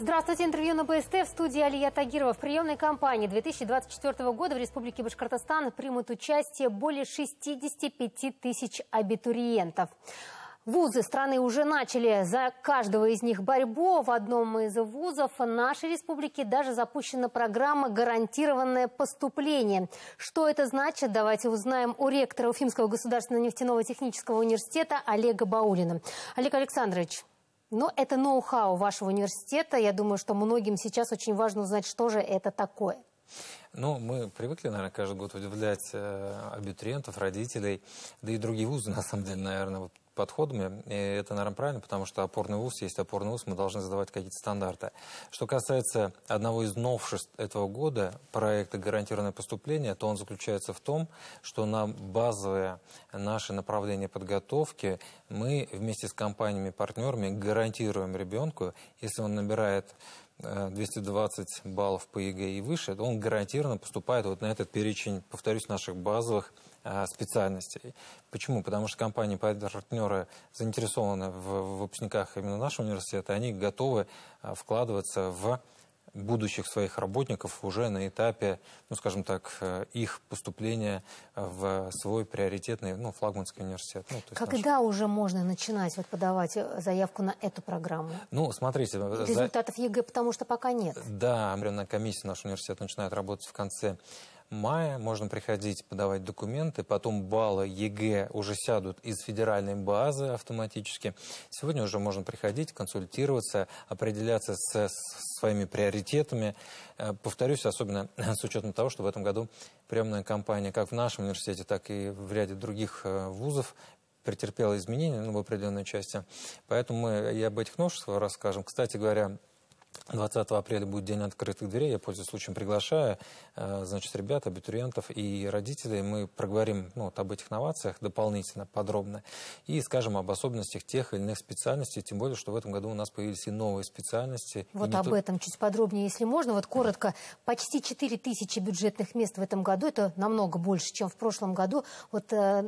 Здравствуйте, интервью на БСТ в студии Алия Тагирова. В приемной кампании 2024 года в Республике Башкортостан примут участие более 65 тысяч абитуриентов. Вузы страны уже начали за каждого из них борьбу. В одном из вузов нашей республики даже запущена программа «Гарантированное поступление». Что это значит, давайте узнаем у ректора Уфимского государственного нефтяного технического университета Олега Баулина. Олег Александрович, это ноу-хау вашего университета. Я думаю, что многим сейчас очень важно узнать, что же это такое. Мы привыкли, наверное, каждый год удивлять абитуриентов, родителей, да и другие вузы, на самом деле, наверное, подходами. И это, наверное, правильно, потому что опорный вуз есть опорный вуз, мы должны задавать какие-то стандарты. Что касается одного из новшеств этого года, проекта «Гарантированное поступление», то он заключается в том, что на базовые наши направления подготовки мы вместе с компаниями-партнерами гарантируем ребенку, если он набирает 220 баллов по ЕГЭ и выше, то он гарантированно поступает вот на этот перечень, повторюсь, наших базовых специальностей. Почему? Потому что компании-партнеры заинтересованы в выпускниках именно нашего университета, они готовы вкладываться в будущих своих работников уже на этапе, скажем так, их поступления в свой приоритетный, флагманский университет. Когда уже можно начинать подавать заявку на эту программу? Смотрите. Результатов ЕГЭ потому что пока нет. Да, на комиссии наш университет начинает работать в конце мая, можно приходить, подавать документы, потом баллы ЕГЭ уже сядут из федеральной базы автоматически. Сегодня уже можно приходить, консультироваться, определяться со своими приоритетами. Повторюсь, особенно с учетом того, что в этом году приемная кампания как в нашем университете, так и в ряде других вузов претерпела изменения в определенной части. Поэтому мы и об этих новшествах расскажем. Кстати говоря, 20 апреля будет день открытых дверей. Я, пользуясь случаем, приглашаю, ребят, абитуриентов и родителей. Мы проговорим об этих новациях дополнительно, подробно. И скажем об особенностях тех или иных специальностей. Тем более, что в этом году у нас появились и новые специальности. Об этом чуть подробнее, если можно. Коротко, почти 4000 бюджетных мест в этом году. Это намного больше, чем в прошлом году. Это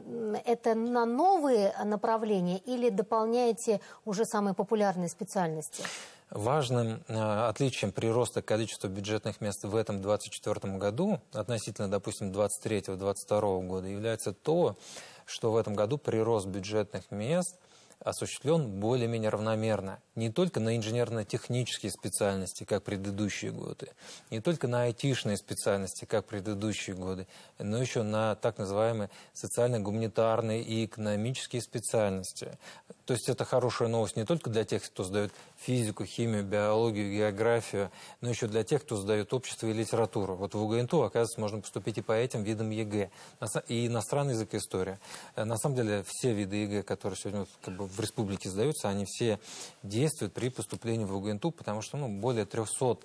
на новые направления или дополняете уже самые популярные специальности? Важным отличием прироста количества бюджетных мест в этом 2024 году относительно, допустим, 2023-2022 года является то, что в этом году прирост бюджетных мест осуществлен более-менее равномерно. Не только на инженерно-технические специальности, как предыдущие годы, не только на айтишные специальности, как предыдущие годы, но еще на так называемые социально-гуманитарные и экономические специальности. То есть это хорошая новость не только для тех, кто сдает физику, химию, биологию, географию, но еще для тех, кто сдает общество и литературу. В УГНТУ, оказывается, можно поступить и по этим видам ЕГЭ, и иностранный язык и история. На самом деле все виды ЕГЭ, которые сегодня в республике сдаются, они все действуют при поступлении в УГНТУ, потому что более 300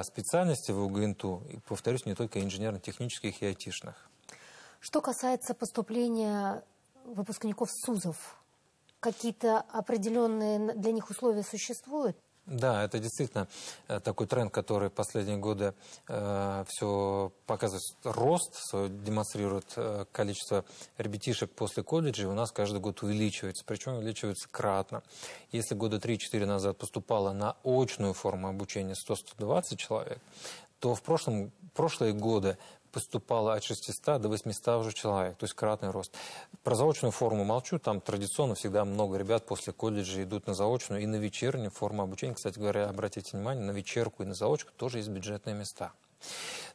специальностей в УГНТУ, и, повторюсь, не только инженерно-технических и айтишных. Что касается поступления выпускников СУЗов, какие-то определенные для них условия существуют? Да, это действительно такой тренд, который в последние годы все показывает рост, демонстрирует количество ребятишек после колледжа, у нас каждый год увеличивается, причем увеличивается кратно. Если года 3-4 назад поступало на очную форму обучения 100-120 человек, то в прошлые годы поступало от 600 до 800 уже человек, то есть кратный рост. Про заочную форму молчу, там традиционно всегда много ребят после колледжа идут на заочную и на вечернюю форму обучения. Кстати говоря, обратите внимание, на вечерку и на заочку тоже есть бюджетные места.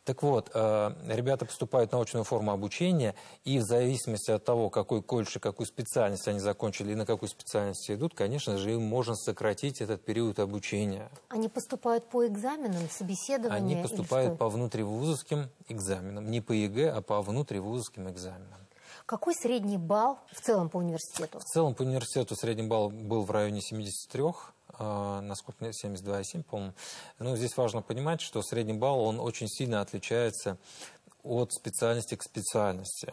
Так вот, ребята поступают на очную форму обучения, и в зависимости от того, какой колледж и какую специальность они закончили и на какую специальность идут, конечно же, им можно сократить этот период обучения. Они поступают по экзаменам, собеседованиям? Они поступают по внутривузовским экзаменам. Не по ЕГЭ, а по внутривузовским экзаменам. Какой средний балл в целом по университету? В целом по университету средний балл был в районе 73. Насколько 72,7, по-моему. Но здесь важно понимать, что средний балл, он очень сильно отличается от специальности к специальности.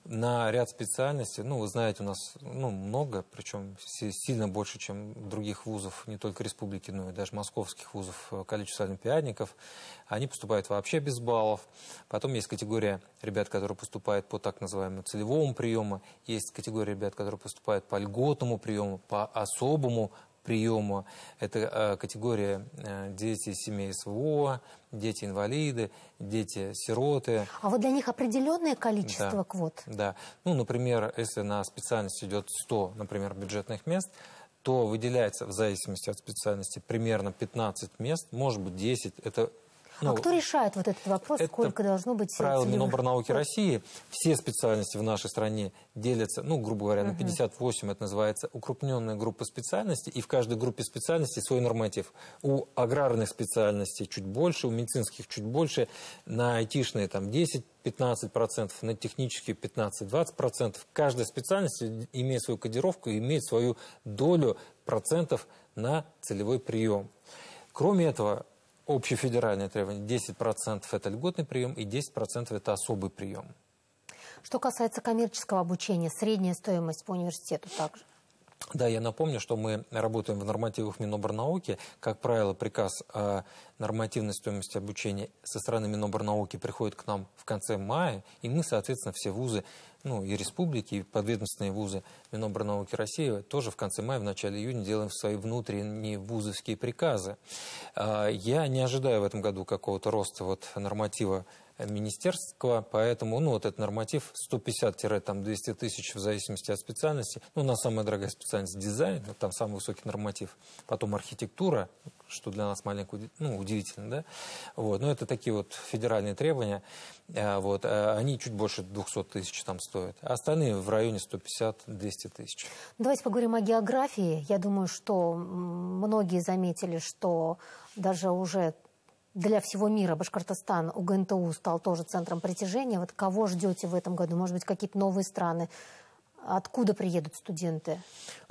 На ряд специальностей, вы знаете, у нас много, причем сильно больше, чем других вузов, не только республики, но и даже московских вузов, количество олимпиадников. Они поступают вообще без баллов. Потом есть категория ребят, которые поступают по так называемому целевому приему. Есть категория ребят, которые поступают по льготному приему, по особому приему. Это категория дети семей СВО, дети-инвалиды, дети-сироты. А вот для них определенное количество квот? Да. Ну, например, если на специальность идет 100, например, бюджетных мест, то выделяется в зависимости от специальности примерно 15 мест, может быть 10. Это, а кто решает вот этот вопрос, сколько должно быть? Правило Миноборнауки России. Все специальности в нашей стране делятся, ну, грубо говоря, на 58, это называется укрупненная группа специальностей, и в каждой группе специальностей свой норматив. У аграрных специальностей чуть больше, у медицинских чуть больше, на айтишные там 10-15%, на технические 15-20%. Каждая специальность имеет свою кодировку и имеет свою долю процентов на целевой прием. Кроме этого, общефедеральное требование 10% это льготный прием и 10% это особый прием. Что касается коммерческого обучения, средняя стоимость по университету также? Да, я напомню, что мы работаем в нормативах Миноборнауки. Как правило, приказ о нормативной стоимости обучения со стороны Миноборнауки приходит к нам в конце мая, и мы, соответственно, все вузы, ну, и республики, и подведомственные вузы Миноборнауки России тоже в конце мая, в начале июня делаем свои внутренние вузовские приказы. Я не ожидаю в этом году какого-то роста норматива министерского, поэтому, ну, вот этот норматив 150-200 тысяч в зависимости от специальности. Ну, у нас самая дорогая специальность дизайн, там самый высокий норматив. Потом архитектура, что для нас маленько, ну, удивительно, да? Вот, но это такие вот федеральные требования. Вот, они чуть больше 200 тысяч там стоят. А остальные в районе 150-200 тысяч. Давайте поговорим о географии. Я думаю, что многие заметили, что даже уже для всего мира Башкортостан, УГНТУ стал тоже центром притяжения. Вот кого ждете в этом году? Может быть, какие-то новые страны? Откуда приедут студенты?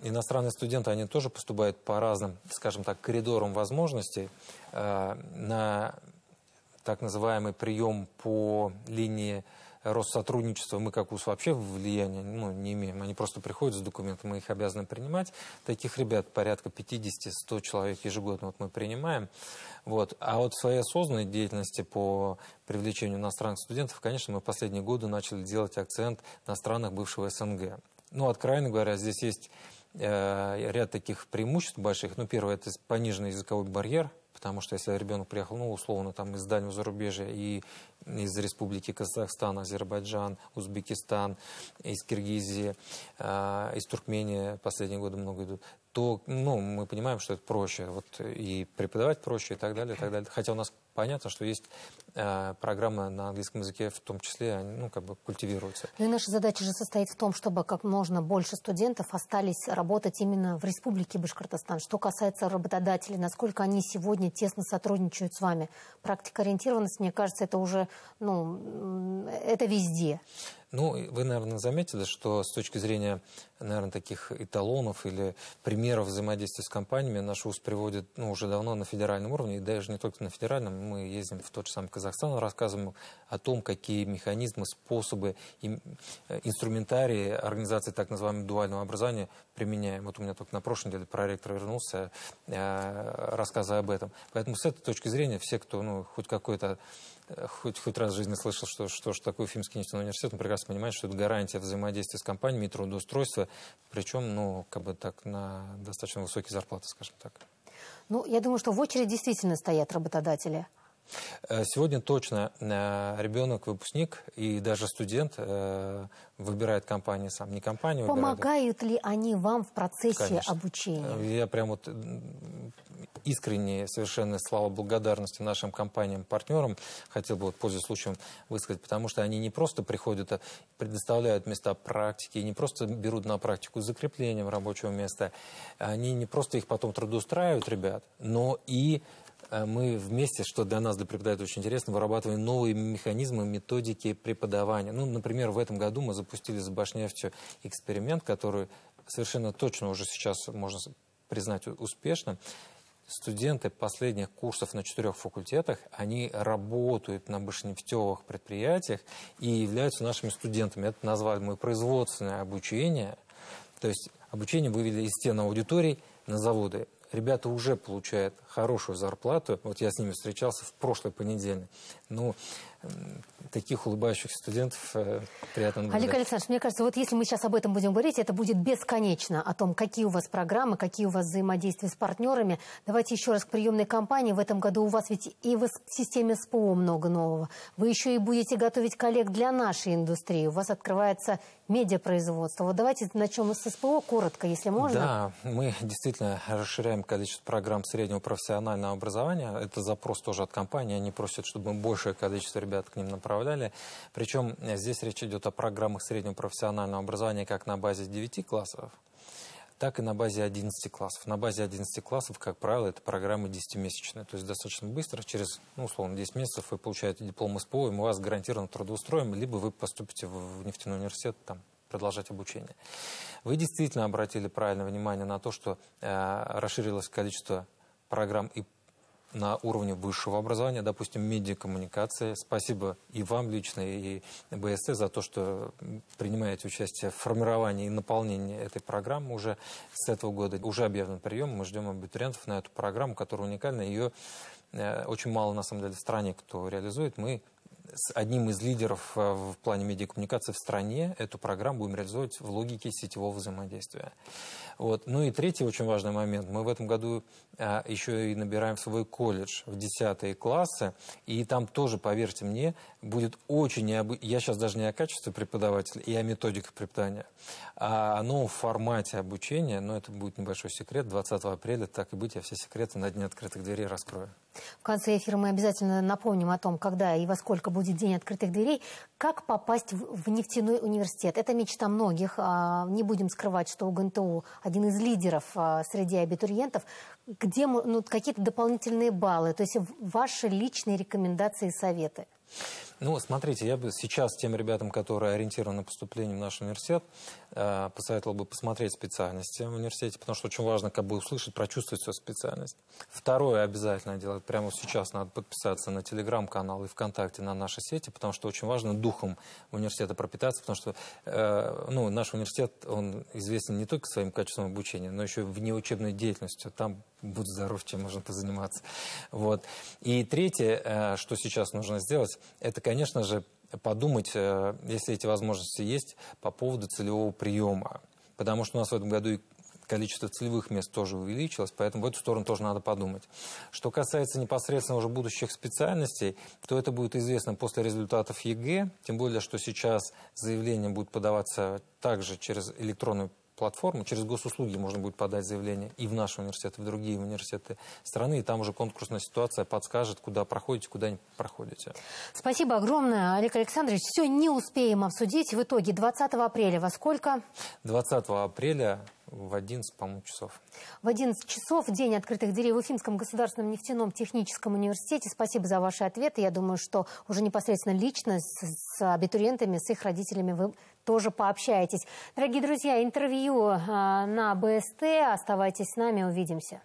Иностранные студенты, они тоже поступают по разным, скажем так, коридорам возможностей. На так называемый прием по линии Россотрудничества мы как ВУЗ вообще влияния не имеем. Они просто приходят с документами, мы их обязаны принимать. Таких ребят порядка 50-100 человек ежегодно мы принимаем. Вот. А вот в своей осознанной деятельности по привлечению иностранных студентов, конечно, мы в последние годы начали делать акцент на странах бывшего СНГ. Ну, откровенно говоря, здесь есть ряд таких преимуществ больших. Ну, первое, это пониженный языковой барьер. Потому что если ребенок приехал, ну, условно, там, из дальнего зарубежья и из Республики Казахстан, Азербайджан, Узбекистан, из Киргизии, из Туркмении, последние годы много идут, то, ну, мы понимаем, что это проще. Вот, и преподавать проще, и так далее, и так далее. Хотя у нас понятно, что есть программы на английском языке, в том числе, они, ну, как бы культивируются. Ну и наша задача же состоит в том, чтобы как можно больше студентов остались работать именно в Республике Башкортостан. Что касается работодателей, насколько они сегодня тесно сотрудничают с вами? Практикоориентированность, мне кажется, это уже, ну, это везде. Ну, вы, наверное, заметили, что с точки зрения, наверное, таких эталонов или примеров взаимодействия с компаниями наш ВУЗ приводит, ну, уже давно на федеральном уровне, и даже не только на федеральном. Мы ездим в тот же самый Казахстан, рассказываем о том, какие механизмы, способы, инструментарии организации так называемого дуального образования применяем. Вот у меня только на прошлой неделе проректор вернулся, рассказывая об этом. Поэтому с этой точки зрения все, кто, ну, хоть какой-то хоть раз в жизни слышал, что такое Уфимский нефтяной университет, он прекрасно понимает, что это гарантия взаимодействия с компаниями и трудоустройства, причем, ну, как бы так, на достаточно высокие зарплаты, скажем так. Ну, я думаю, что в очередь действительно стоят работодатели. Сегодня точно ребенок, выпускник и даже студент выбирает компанию сам, не компанию. Помогают ли они вам в процессе Конечно. обучения? Я прям вот искренние совершенно слова благодарности нашим компаниям-партнерам хотел бы, вот, пользуясь случаем, высказать, потому что они не просто приходят, а предоставляют места практики, не просто берут на практику с закреплением рабочего места, они не просто их потом трудоустраивают, ребят, но и мы вместе, что для нас, для преподавателей очень интересно, вырабатываем новые механизмы, методики преподавания. Ну, например, в этом году мы запустили с Башнефтью эксперимент, который совершенно точно уже сейчас можно признать успешным. Студенты последних курсов на 4 факультетах, они работают на башнефтевых предприятиях и являются нашими студентами. Это назвали мы производственное обучение. То есть обучение вывели из стен аудиторий на заводы. Ребята уже получают хорошую зарплату. Вот я с ними встречался в прошлый понедельник. Ну, таких улыбающихся студентов приятно наблюдать. Олег Александрович, мне кажется, вот если мы сейчас об этом будем говорить, это будет бесконечно, о том, какие у вас программы, какие у вас взаимодействия с партнерами. Давайте еще раз к приемной кампании. В этом году у вас ведь и в системе СПО много нового. Вы еще и будете готовить коллег для нашей индустрии. У вас открывается медиапроизводство. Вот давайте начнем с СПО, коротко, если можно. Да, мы действительно расширяем количество программ среднего профессионального образования. Это запрос тоже от компании. Они просят, чтобы мы большее количество ребят к ним направляли. Причем здесь речь идет о программах среднего профессионального образования как на базе 9 классов, так и на базе 11 классов. На базе 11 классов, как правило, это программы 10-месячные. То есть достаточно быстро, через, условно, 10 месяцев вы получаете диплом СПО, и мы вас гарантированно трудоустроим, либо вы поступите в нефтяной университет, там, продолжать обучение. Вы действительно обратили правильное внимание на то, что расширилось количество программ и на уровне высшего образования, допустим, медиакоммуникации. Спасибо и вам лично, и БСТ за то, что принимаете участие в формировании и наполнении этой программы. Уже с этого года уже объявлен прием. Мы ждем абитуриентов на эту программу, которая уникальна. Ее очень мало, на самом деле, в стране кто реализует. Мы с одним из лидеров в плане медиакоммуникации в стране эту программу будем реализовывать в логике сетевого взаимодействия. Вот. Ну и третий очень важный момент. Мы в этом году еще и набираем свой колледж в 10 классы. И там тоже, поверьте мне, будет очень необычно. Я сейчас даже не о качестве преподавателя и о методиках преподавания, а о новом формате обучения. Но это будет небольшой секрет. 20 апреля, так и быть, я все секреты на Дне открытых дверей раскрою. В конце эфира мы обязательно напомним о том, когда и во сколько будет День открытых дверей. Как попасть в нефтяной университет? Это мечта многих. Не будем скрывать, что УГНТУ один из лидеров среди абитуриентов. Где какие-то дополнительные баллы? То есть ваши личные рекомендации и советы? Ну, смотрите, я бы сейчас тем ребятам, которые ориентированы на поступление в наш университет, посоветовал бы посмотреть специальности в университете, потому что очень важно как бы услышать, прочувствовать свою специальность. Второе обязательно делать, прямо сейчас надо подписаться на телеграм-канал и ВКонтакте на нашей сети, потому что очень важно духом университета пропитаться, потому что наш университет, он известен не только своим качеством обучения, но еще и внеучебной деятельностью. Там будь здоров, чем можно позаниматься. Вот. И третье, что сейчас нужно сделать, это, конечно же, подумать, если эти возможности есть, по поводу целевого приема. Потому что у нас в этом году и количество целевых мест тоже увеличилось, поэтому в эту сторону тоже надо подумать. Что касается непосредственно уже будущих специальностей, то это будет известно после результатов ЕГЭ, тем более, что сейчас заявление будет подаваться также через электронную платформу, через госуслуги можно будет подать заявление и в наш университет, и в другие университеты страны, и там уже конкурсная ситуация подскажет, куда проходите, куда не проходите. Спасибо огромное, Олег Александрович. Все не успеем обсудить. В итоге 20 апреля во сколько? 20 апреля в 11, по-моему, часов. В 11 часов День открытых дверей в Уфимском государственном нефтяном техническом университете. Спасибо за ваши ответы. Я думаю, что уже непосредственно лично с абитуриентами, с их родителями вы тоже пообщаетесь. Дорогие друзья, интервью на БСТ. Оставайтесь с нами, увидимся.